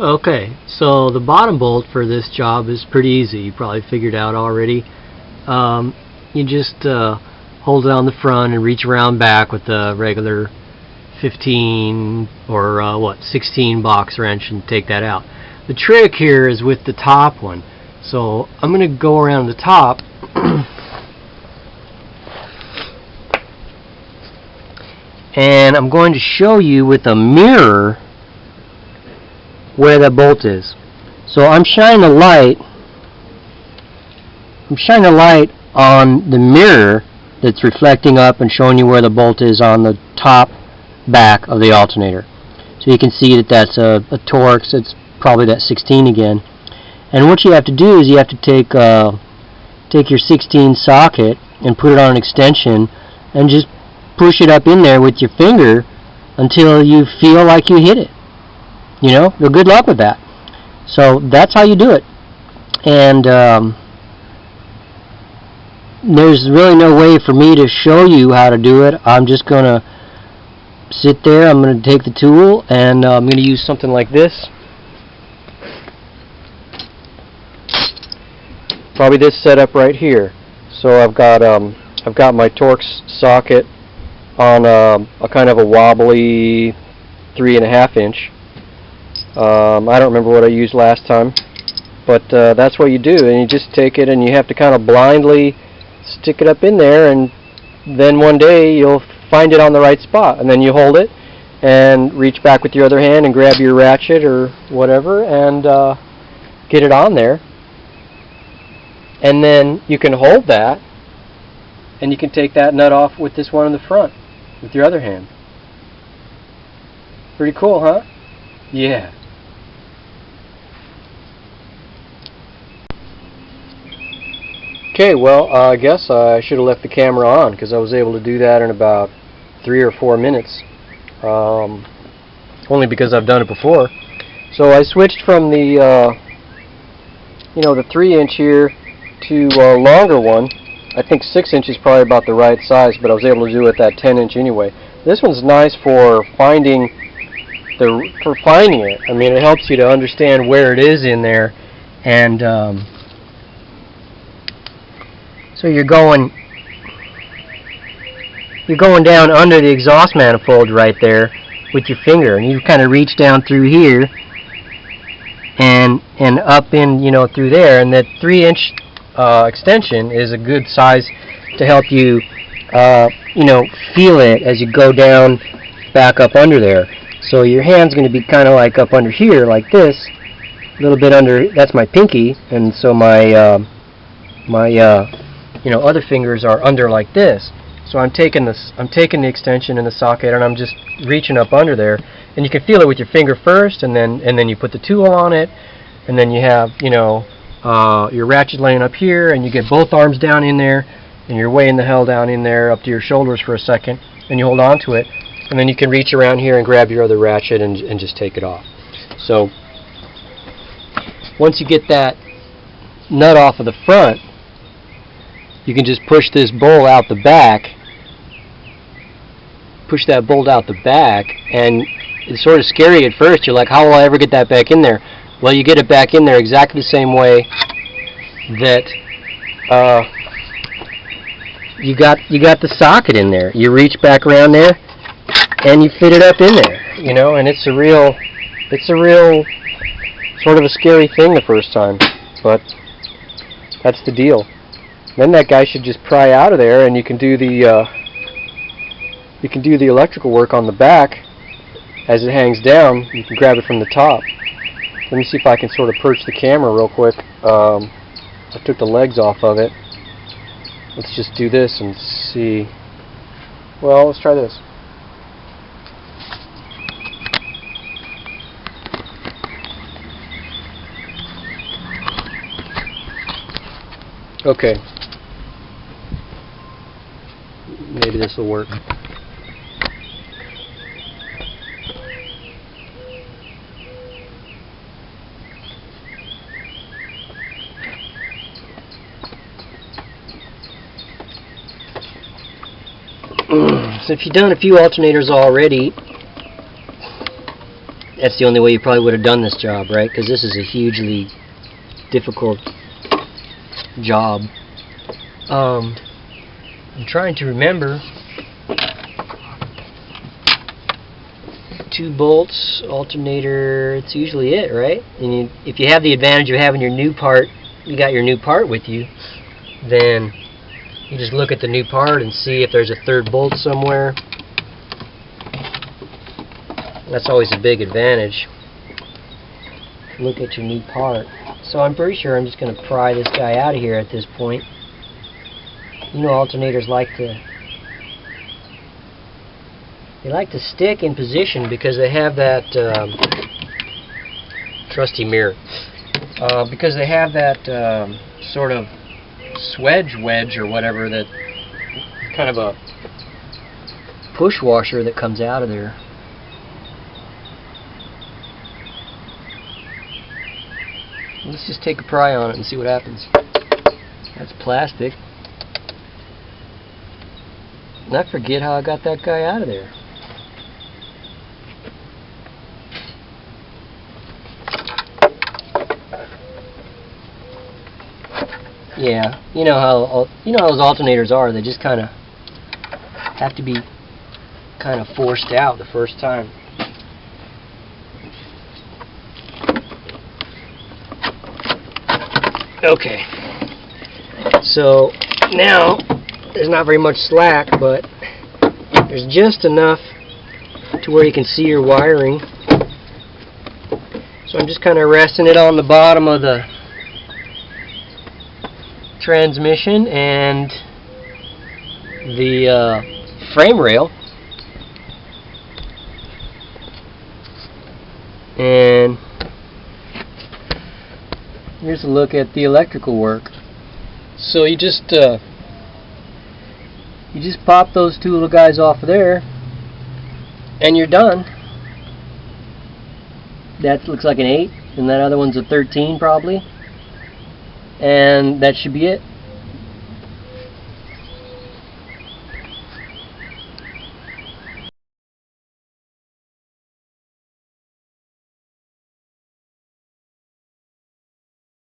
Okay, so the bottom bolt for this job is pretty easy. You probably figured out already. You just hold it on the front and reach around back with the regular 15 or 16 box wrench and take that out. The trick here is with the top one. So I'm going to go around the top and I'm going to show you with a mirror where that bolt is. So I'm shining a light on the mirror that's reflecting up and showing you where the bolt is on the top back of the alternator. So you can see that that's a Torx. It's probably that 16 again. And what you have to do is you have to take your 16 socket and put it on an extension and just push it up in there with your finger until you feel like you hit it. You know, well, good luck with that. So that's how you do it. And there's really no way for me to show you how to do it. I'm just going to sit there. I'm going to take the tool and I'm going to use something like this. Probably this setup right here. So I've got my Torx socket on a kind of a wobbly 3.5 inch. I don't remember what I used last time, but that's what you do, and you just take it and you have to kind of blindly stick it up in there, and then one day you'll find it on the right spot, and then you hold it and reach back with your other hand and grab your ratchet or whatever and get it on there, and then you can hold that and you can take that nut off with this one in the front with your other hand. Pretty cool, huh? Yeah. Okay, well, I guess I should have left the camera on because I was able to do that in about 3 or 4 minutes. Only because I've done it before. So I switched from the the 3-inch here to a longer one. I think 6 inches is probably about the right size, but I was able to do it that 10-inch anyway. This one's nice for finding it. I mean, it helps you to understand where it is in there, and so you're going down under the exhaust manifold right there with your finger, and you kind of reach down through here and up in through there, and that 3-inch extension is a good size to help you feel it as you go down back up under there. So your hand's going to be kind of like up under here like this, a little bit under. That's my pinky, and so my other fingers are under like this. So I'm taking the extension in the socket and I'm just reaching up under there, and you can feel it with your finger first, and then you put the tool on it, and then you have your ratchet laying up here, and you get both arms down in there, and you're weighing the hell down in there up to your shoulders for a second, and you hold on to it, and then you can reach around here and grab your other ratchet and just take it off. So once you get that nut off of the front, you can just push this bolt out the back. Push that bolt out the back, and it's sort of scary at first. You're like, how will I ever get that back in there? Well, you get it back in there exactly the same way that you got the socket in there. You reach back around there and you fit it up in there, and it's a real sort of a scary thing the first time, but that's the deal. Then that guy should just pry out of there, and you can do the electrical work on the back as it hangs down. You can grab it from the top. Let me see if I can sort of perch the camera real quick. I took the legs off of it. Let's just do this and see. Well, let's try this. Okay. Maybe this will work. So if you've done a few alternators already, That's the only way you probably would have done this job, right? Because this is a hugely difficult job. I'm trying to remember. 2 bolts, alternator, it's usually it, right? And if you have the advantage of having your new part, you got your new part with you, then you just look at the new part and see if there's a 3rd bolt somewhere. That's always a big advantage. Look at your new part. So I'm pretty sure I'm just going to pry this guy out of here at this point. You know, alternators like to stick in position because they have that trusty mirror. Because they have that sort of swedge wedge or whatever, that kind of a push washer that comes out of there. Let's just take a pry on it and see what happens. That's plastic. And I forget how I got that guy out of there. Yeah, you know how those alternators are. They just kind of have to be kind of forced out the first time. Okay, so now there's not very much slack, but there's just enough to where you can see your wiring. So I'm just kind of resting it on the bottom of the transmission and the frame rail, and here's a look at the electrical work. So you just pop those 2 little guys off of there and you're done. That looks like an 8 and that other one's a 13 probably. And that should be it.